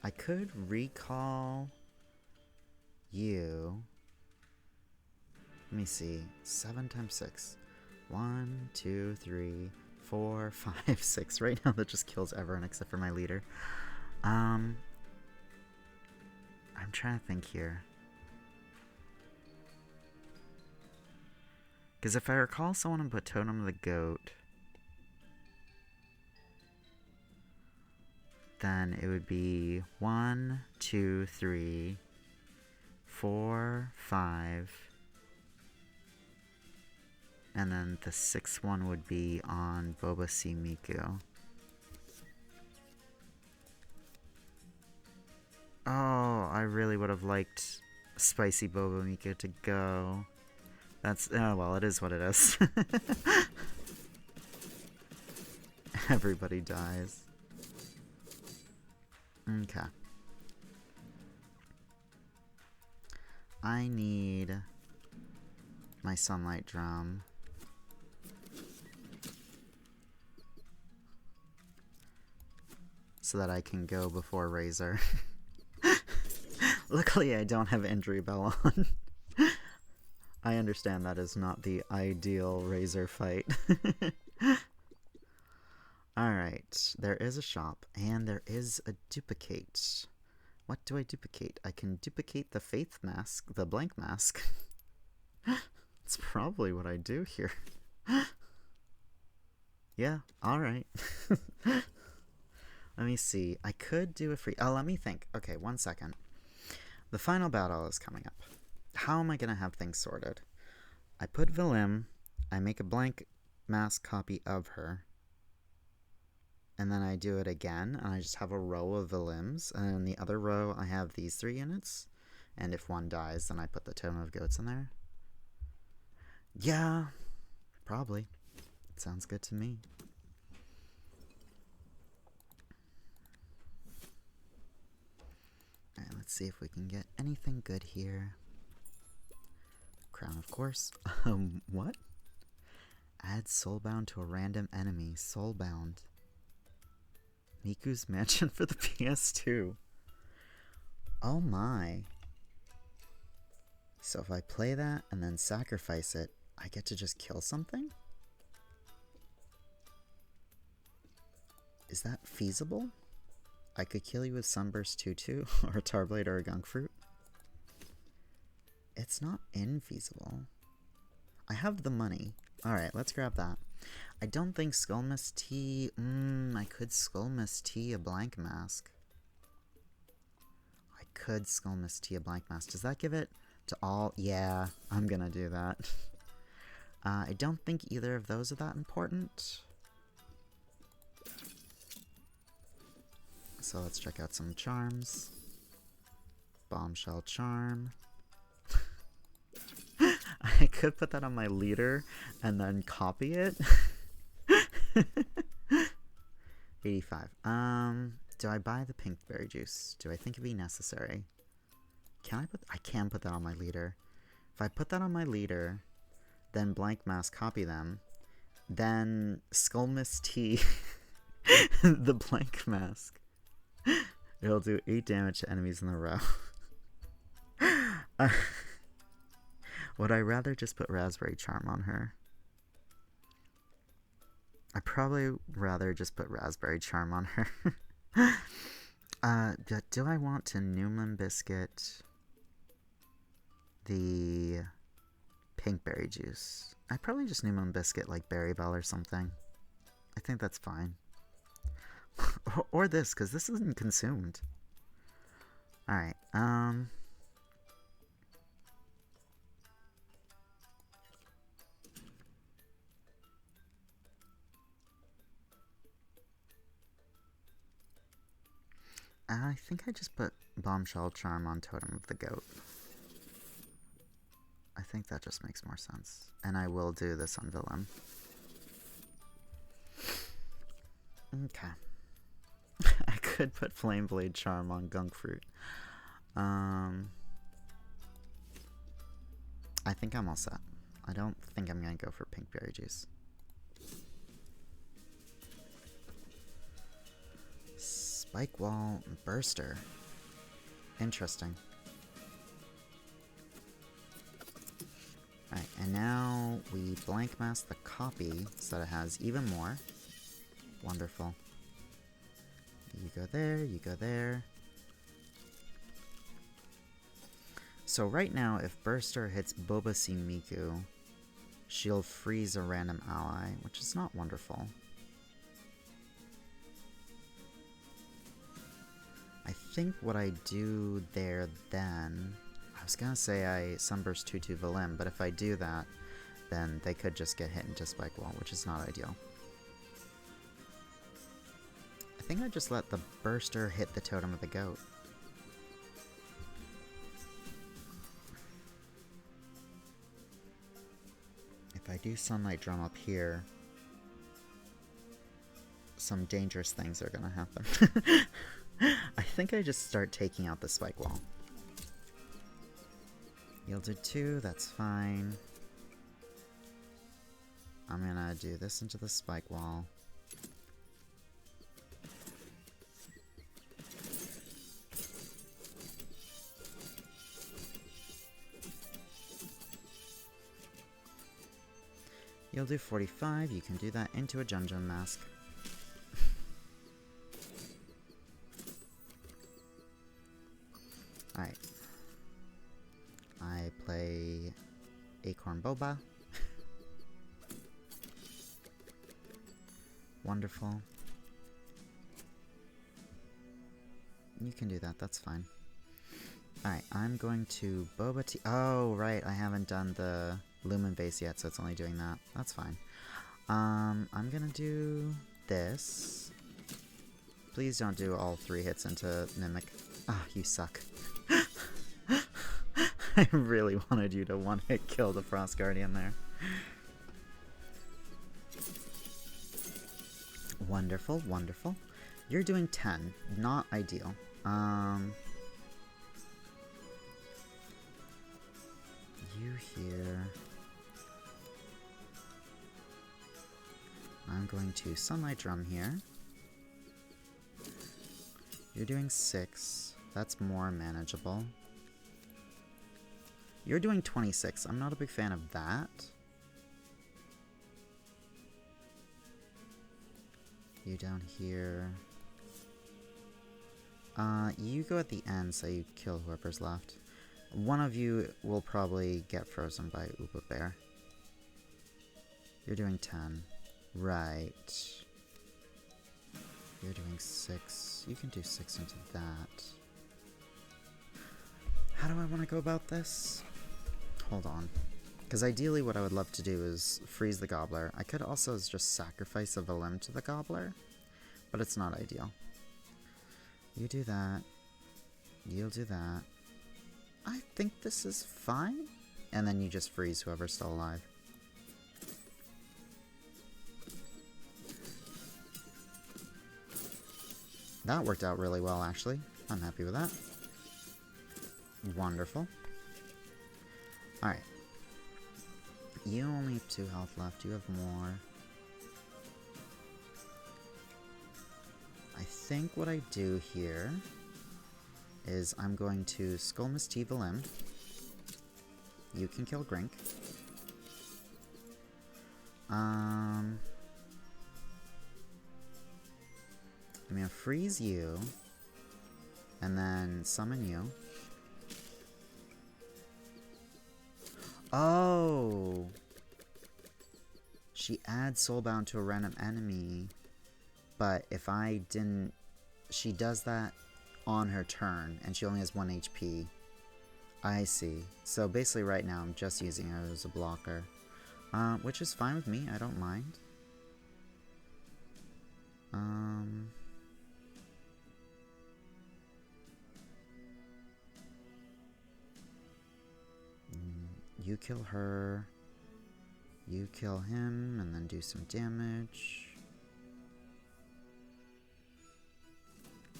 I could recall you. Let me see. 7 times 6. 1, 2, 3, 4, 5, 6. Right now that just kills everyone except for my leader. I'm trying to think here. Because if I recall, someone put Totem of the Goat, then it would be 1, 2, 3, 4, 5, and then the 6th one would be on Boba Miku. Oh, I really would have liked Spicy Boba Miku to go. That's, oh well, it is what it is. Everybody dies. Okay. I need my sunlight drum. So that I can go before Razor. Luckily I don't have Injury Bell on. I understand that is not the ideal Razor fight. Alright, there is a shop, and there is a duplicate. What do I duplicate? I can duplicate the Faith mask, the blank mask. That's probably what I do here. Yeah, alright. Let me see. I could do a free... Oh, let me think. Okay, 1 second. The final battle is coming up. How am I going to have things sorted? I put Vilim. I make a blank mask copy of her. And then I do it again, and I just have a row of Vilims. And in the other row, I have these 3 units. And if one dies, then I put the Totem of Goats in there. Yeah, probably. Sounds good to me. Alright, let's see if we can get anything good here. Crown, of course. What? Add Soulbound to a random enemy. Soulbound. Miku's Mansion for the PS2. Oh my. So if I play that and then sacrifice it, I get to just kill something? Is that feasible? I could kill you with Sunburst 2-2 or a Tarblade or a Gunk Fruit. It's not infeasible. I have the money. Alright, let's grab that. I don't think Skullmist T... I could Skullmist T a blank mask. I could Skullmist T a blank mask. Does that give it to all? Yeah, I'm gonna do that. I don't think either of those are that important. So let's check out some charms. Bombshell Charm. I could put that on my leader and then copy it. 85. Do I buy the pink berry juice? Do I think it'd be necessary? I can put that on my leader. If I put that on my leader, then blank mask copy them, then Skullmist T the blank mask. It'll do 8 damage to enemies in a row. Would I rather just put Raspberry Charm on her? I'd probably rather just put Raspberry Charm on her. Do I want to Newman Biscuit the pink berry juice? I'd probably just Newman Biscuit like Berry Bell or something. I think that's fine. Or this, because this isn't consumed. Alright, I think I just put Bombshell Charm on Totem of the Goat. I think that just makes more sense. And I will do this on Villain. Okay. I could put Flame Blade Charm on Gunk Fruit. I think I'm all set. I don't think I'm gonna go for Pink Berry Juice. Spike Wall Burster. Interesting. Alright, and now we blank mask the copy so that it has even more. Wonderful. You go there, you go there. So right now, if Burster hits Boba Miku, she'll freeze a random ally, which is not wonderful. I think what I do there then... I was gonna say I Sunburst 2-2 Vilim, but if I do that, then they could just get hit into Spike Wall, which is not ideal. I think I just let the Burster hit the Totem of the Goat. If I do Sunlight Drum up here, some dangerous things are gonna happen. I think I just start taking out the Spike Wall. Yielded 2, that's fine. I'm gonna do this into the Spike Wall. You'll do 45. You can do that into a Junjun mask. Alright. I play Acorn Boba. Wonderful. You can do that, that's fine. Alright, I'm going to Boba Tea. Oh, right, I haven't done the Lumen base yet, so it's only doing that. That's fine. I'm gonna do this. Please don't do all 3 hits into Mimic. Ah, you suck. I really wanted you to one-hit kill the Frost Guardian there. Wonderful, wonderful. You're doing 10. Not ideal. You here. I'm going to Sunlight Drum here. You're doing 6. That's more manageable. You're doing 26. I'm not a big fan of that. You down here. You go at the end, so you kill whoever's left. One of you will probably get frozen by Uba Bear. You're doing 10. Right. You're doing 6. You can do 6 into that. How do I want to go about this? Hold on. Because ideally what I would love to do is freeze the Gobbler. I could also just sacrifice a limb to the Gobbler, but it's not ideal. You do that. You'll do that. I think this is fine. And then you just freeze whoever's still alive. That worked out really well, actually. I'm happy with that. Wonderful. Alright. You only have 2 health left. You have more. I think what I do here is I'm going to Skull Mischief Limb. You can kill Grink. I'm gonna freeze you, and then summon you. Oh! She adds Soulbound to a random enemy, but if I didn't... She does that on her turn, and she only has 1 HP. I see. So basically right now I'm just using her as a blocker. Which is fine with me, I don't mind. You kill her. You kill him, and then do some damage.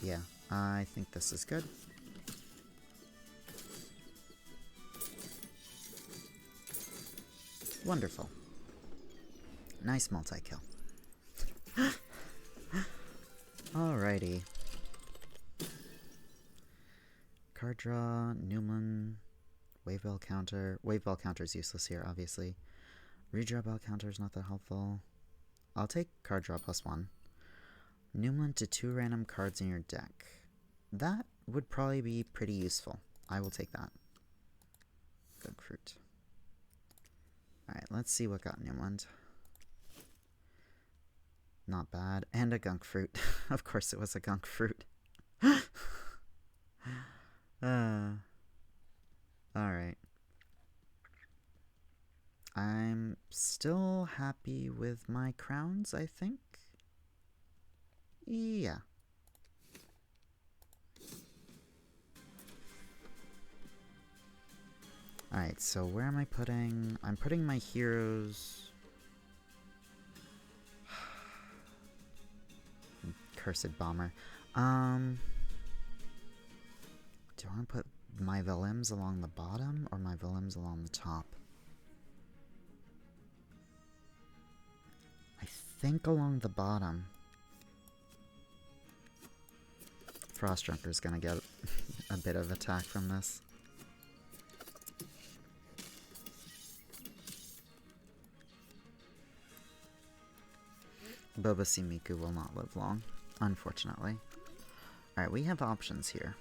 Yeah, I think this is good. Wonderful. Nice multi-kill. Alrighty. Card draw, Newman, Wave Bell counter. Wave Bell counter is useless here, obviously. Redraw Bell counter is not that helpful. I'll take card draw +1. Newman to 2 random cards in your deck. That would probably be pretty useful. I will take that. Gunk Fruit. Alright, let's see what got Newland. Not bad. And a Gunk Fruit. Of course it was a Gunk Fruit. Alright. I'm still happy with my crowns, I think. Yeah. Alright, so where am I putting... I'm putting my heroes... Cursed Bomber. Do I want to put my Vilims along the bottom or my Vilims along the top? I think along the bottom. Frostdrunker's gonna get a bit of attack from this. Boba Miku will not live long, unfortunately. Alright, we have options here.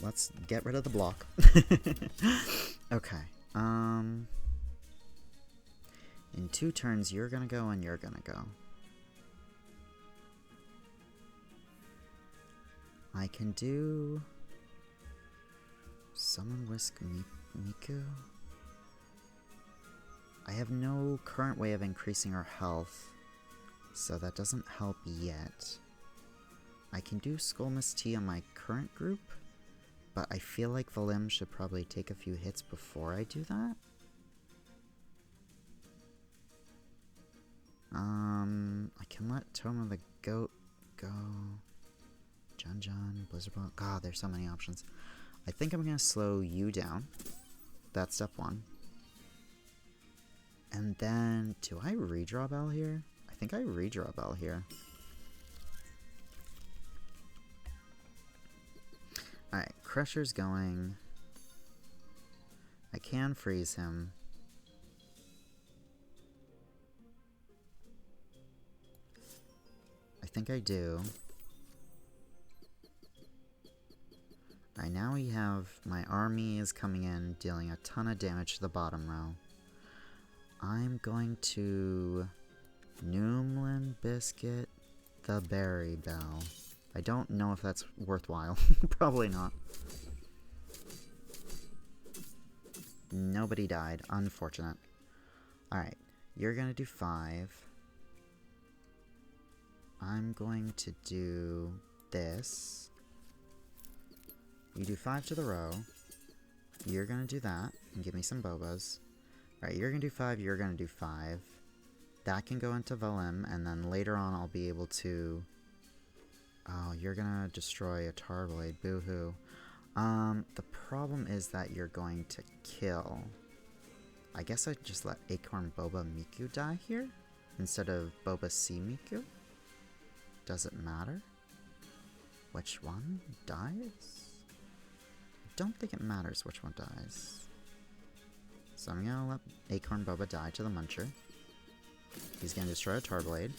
Let's get rid of the block. Okay. In 2 turns, you're gonna go and you're gonna go. I can do... Summon Whisk Miku? I have no current way of increasing her health, so that doesn't help yet. I can do Skull Mist Tea on my current group, but I feel like Valim should probably take a few hits before I do that. I can let Toma the Goat go. Jun, Blizzard Ball. God, there's so many options. I think I'm going to slow you down. That's step 1. And then, do I redraw Bell here? I think I redraw Bell here. Alright, Crusher's going. I can freeze him. I think I do. Alright, now we have my army is coming in, dealing a ton of damage to the bottom row. I'm going to Noomlin Biscuit the Berry Bell. I don't know if that's worthwhile. Probably not. Nobody died. Unfortunate. Alright, you're gonna do 5. I'm going to do this. You do 5 to the row. You're gonna do that and give me some Bobas. Alright, you're gonna do 5, you're gonna do 5. That can go into Valim, and then later on I'll be able to... Oh, you're gonna destroy a Tarblade. Boo-hoo. The problem is that you're going to kill. I guess I'd just let Acorn Boba Miku die here instead of Boba Miku. Does it matter which one dies? I don't think it matters which one dies. So I'm gonna let Acorn Boba die to the Muncher. He's gonna destroy a Tarblade.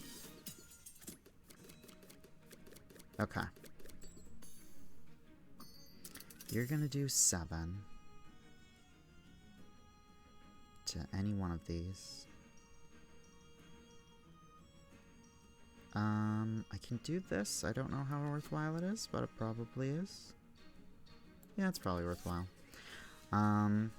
Okay. You're gonna do 7 to any one of these. I can do this. I don't know how worthwhile it is, but it probably is. Yeah, it's probably worthwhile. I'm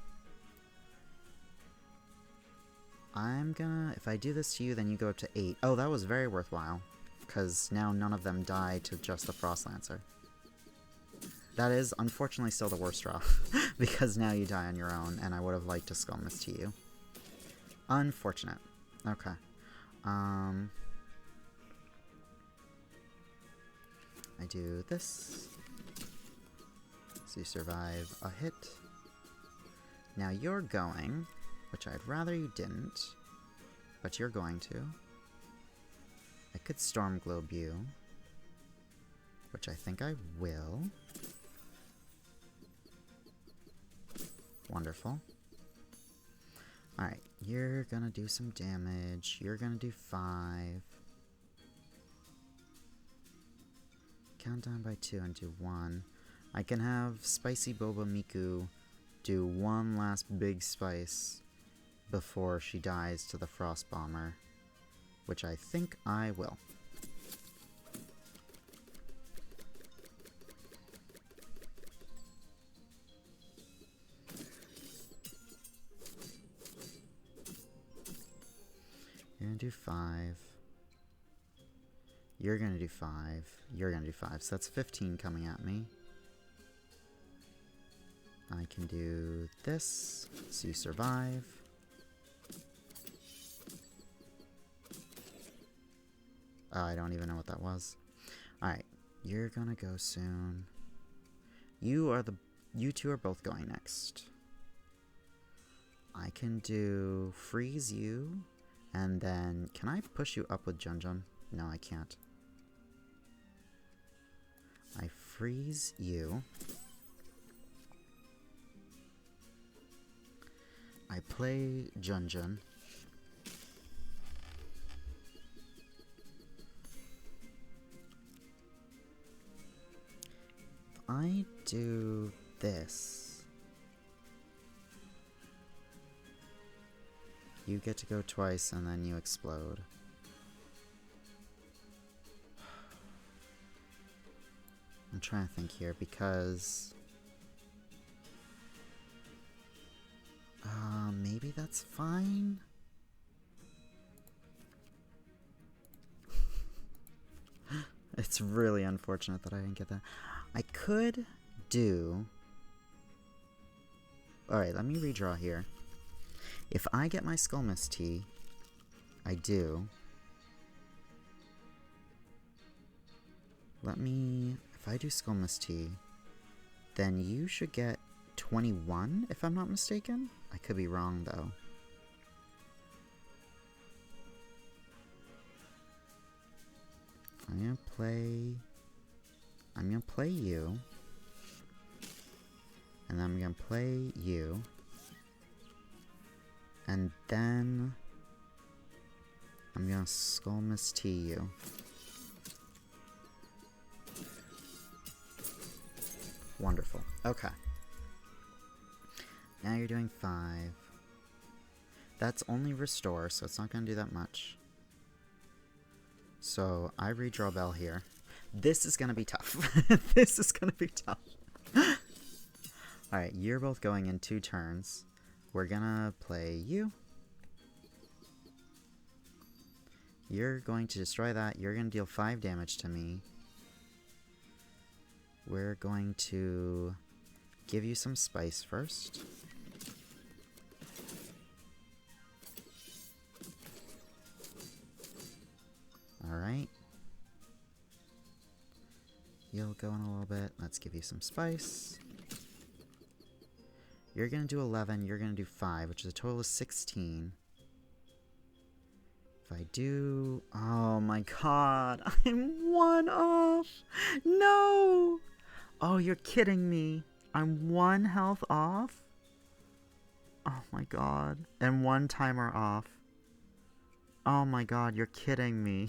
gonna... If I do this to you, then you go up to 8. Oh, that was very worthwhile. Because now none of them die to just the Frost Lancer. That is, unfortunately, still the worst draw. Because now you die on your own, and I would have liked to Skull Mist to you. Unfortunate. Okay. I do this. So you survive a hit. Now you're going, which I'd rather you didn't, but you're going to. I could Storm Globe you, which I think I will. Wonderful. Alright, you're gonna do some damage. You're gonna do 5. Count down by 2 and do 1. I can have Spicy Boba Miku do one last big spice before she dies to the Frost Bomber, which I think I will. You're gonna do 5. You're gonna do 5. You're gonna do 5. So that's 15 coming at me. I can do this, so you survive. Oh, I don't even know what that was. Alright, you're gonna go soon. You two are both going next. I can do freeze you, and then can I push you up with Jun? No, I can't. I freeze you. I play Jun. I do this, you get to go twice and then you explode. I'm trying to think here because maybe that's fine. It's really unfortunate that I didn't get that. I could do... Alright, let me redraw here. If I get my Skull Mist Tea, I do. Let me... If I do Skull Mist Tea, then you should get 21, if I'm not mistaken? I could be wrong, though. I'm gonna play you. And then I'm gonna play you. And then I'm gonna Skull Mist Tea you. Wonderful. Okay. Now you're doing 5. That's only restore, so it's not gonna do that much. So I redraw Bell here. This is gonna be tough. This is gonna be tough. Alright, you're both going in 2 turns. We're gonna play you. You're going to destroy that. You're gonna deal 5 damage to me. We're going to give you some spice first. Alright. You'll go in a little bit. Let's give you some spice. You're going to do 11. You're going to do 5, which is a total of 16. If I do... Oh my god. I'm 1 off. No! Oh, you're kidding me. I'm 1 health off? Oh my god. And 1 timer off. Oh my god, you're kidding me.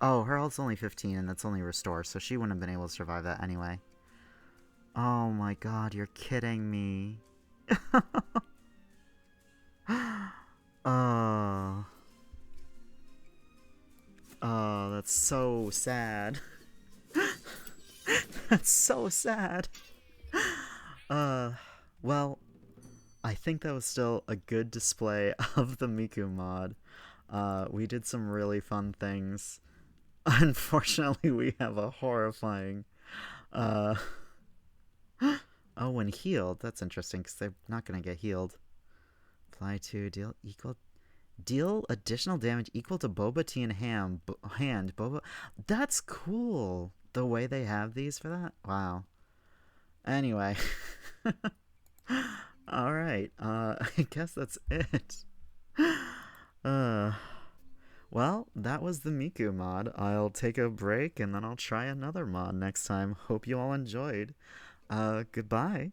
Oh, her health's only 15 and that's only restore, so she wouldn't have been able to survive that anyway. Oh my god, you're kidding me. Oh, that's so sad. That's so sad. Well, I think that was still a good display of the Miku mod. We did some really fun things. Unfortunately, we have a horrifying... Oh, when healed. That's interesting, because they're not going to get healed. Apply to deal additional damage equal to Boba Tea in hand. Boba... That's cool, the way they have these for that. Wow. Anyway. Alright, I guess that's it. Well, that was the Miku mod. I'll take a break and then I'll try another mod next time. Hope you all enjoyed. Goodbye.